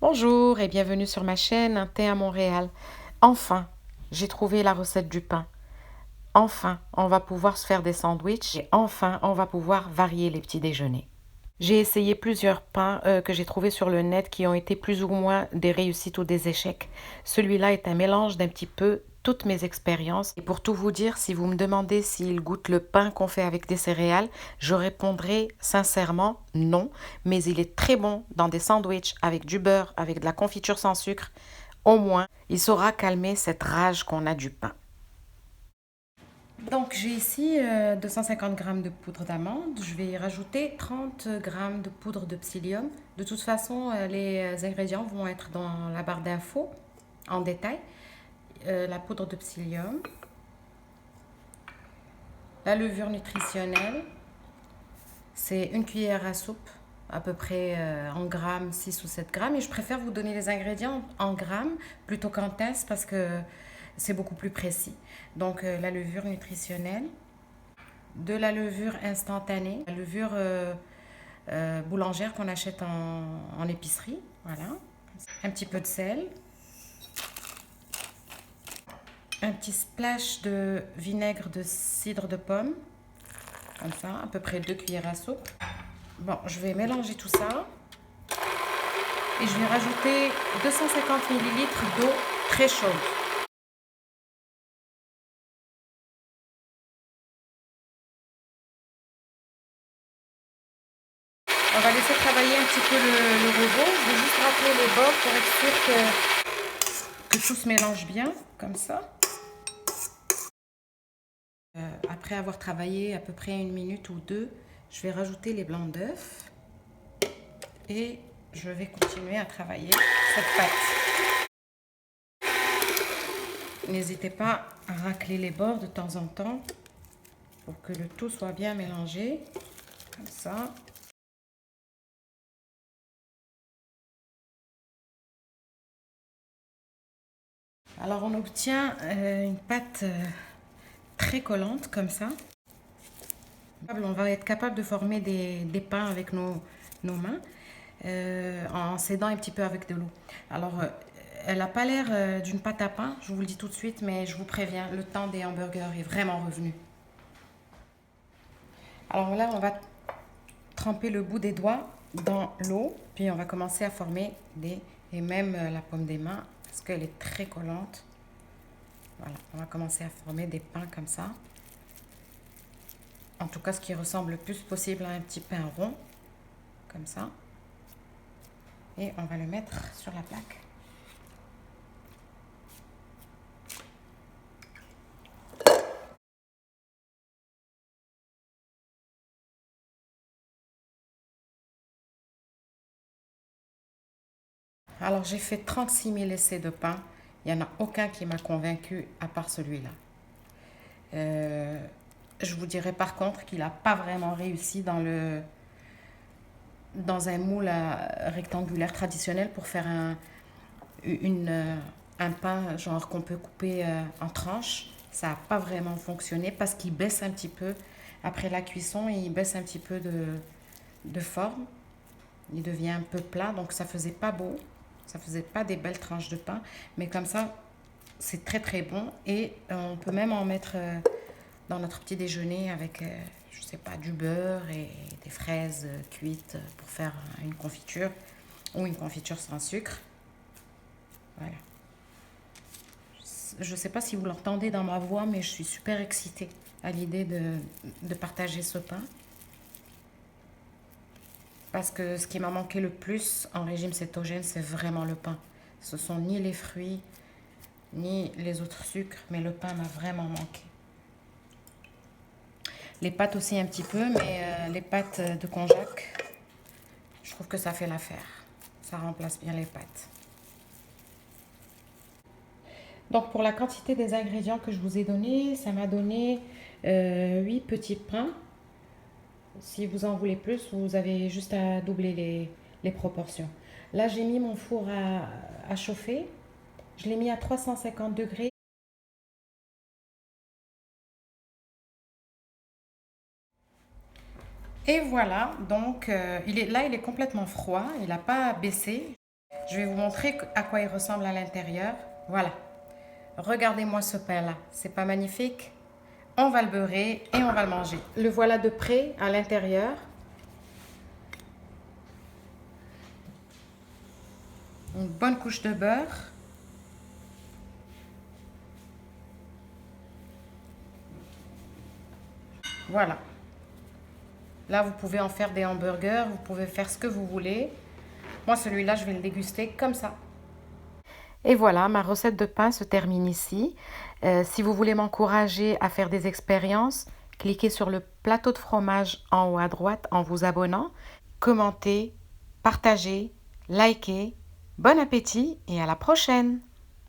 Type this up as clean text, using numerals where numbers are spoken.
Bonjour et bienvenue sur ma chaîne Un thé à Montréal. Enfin, j'ai trouvé la recette du pain. Enfin, on va pouvoir se faire des sandwichs et enfin, on va pouvoir varier les petits déjeuners. J'ai essayé plusieurs pains que j'ai trouvés sur le net qui ont été plus ou moins des réussites ou des échecs. Celui-là est un mélange d'un petit peu toutes mes expériences. Et pour tout vous dire, si vous me demandez s'il goûte le pain qu'on fait avec des céréales, je répondrai sincèrement non. Mais il est très bon dans des sandwichs avec du beurre, avec de la confiture sans sucre. Au moins, il saura calmer cette rage qu'on a du pain. Donc j'ai ici 250 g de poudre d'amande. Je vais y rajouter 30 g de poudre de psyllium. De toute façon, les ingrédients vont être dans la barre d'infos en détail. La poudre de psyllium, la levure nutritionnelle, c'est une cuillère à soupe à peu près en grammes, 6 ou 7 grammes. Et je préfère vous donner les ingrédients en grammes plutôt qu'en tasse parce que c'est beaucoup plus précis. Donc la levure nutritionnelle, de la levure instantanée, la levure boulangère qu'on achète en épicerie, voilà. Un petit peu de sel, un petit splash de vinaigre de cidre de pomme, comme ça, à peu près 2 cuillères à soupe. Bon, je vais mélanger tout ça et je vais rajouter 250 ml d'eau très chaude. On va laisser travailler un petit peu le robot. Je vais juste racler les bords pour être sûr que tout se mélange bien, comme ça. Après avoir travaillé à peu près 1 minute ou 2, je vais rajouter les blancs d'œufs et je vais continuer à travailler cette pâte. N'hésitez pas à racler les bords de temps en temps pour que le tout soit bien mélangé, comme ça. Alors on obtient une pâte très collante comme ça. On va être capable de former des pains avec nos mains en s'aidant un petit peu avec de l'eau. Alors elle n'a pas l'air d'une pâte à pain, je vous le dis tout de suite, mais je vous préviens, le temps des hamburgers est vraiment revenu. Alors là, on va tremper le bout des doigts dans l'eau, puis on va commencer à former et même la paume des mains, parce qu'elle est très collante. Voilà, on va commencer à former des pains comme ça. En tout cas, ce qui ressemble le plus possible à un petit pain rond, comme ça. Et on va le mettre sur la plaque. Alors j'ai fait 36 000 essais de pain. Il n'y en a aucun qui m'a convaincu à part celui-là. Je vous dirais par contre qu'il n'a pas vraiment réussi dans un moule rectangulaire traditionnel pour faire un pain genre qu'on peut couper en tranches. Ça n'a pas vraiment fonctionné parce qu'il baisse un petit peu. Après la cuisson, il baisse un petit peu de forme. Il devient un peu plat, donc ça faisait pas beau. Ça faisait pas des belles tranches de pain. Mais comme ça, c'est très très bon. Et on peut même en mettre dans notre petit déjeuner avec, je sais pas, du beurre et des fraises cuites pour faire une confiture ou une confiture sans sucre. Voilà. Je sais pas si vous l'entendez dans ma voix, mais je suis super excitée à l'idée de partager ce pain. Parce que ce qui m'a manqué le plus en régime cétogène, c'est vraiment le pain. Ce sont ni les fruits, ni les autres sucres, mais le pain m'a vraiment manqué. Les pâtes aussi un petit peu, mais les pâtes de konjac, je trouve que ça fait l'affaire. Ça remplace bien les pâtes. Donc pour la quantité des ingrédients que je vous ai donné, ça m'a donné 8 petits pains. Si vous en voulez plus, vous avez juste à doubler les proportions. Là, j'ai mis mon four à chauffer. Je l'ai mis à 350 degrés. Et voilà, donc il est complètement froid, il n'a pas baissé. Je vais vous montrer à quoi il ressemble à l'intérieur. Voilà. Regardez-moi ce pain-là. C'est pas magnifique? On va le beurrer et on va le manger. Le voilà de près à l'intérieur. Une bonne couche de beurre. Voilà. Là, vous pouvez en faire des hamburgers, vous pouvez faire ce que vous voulez. Moi, celui-là, je vais le déguster comme ça. Et voilà, ma recette de pain se termine ici. Si vous voulez m'encourager à faire des expériences, cliquez sur le plateau de fromage en haut à droite en vous abonnant. Commentez, partagez, likez. Bon appétit et à la prochaine!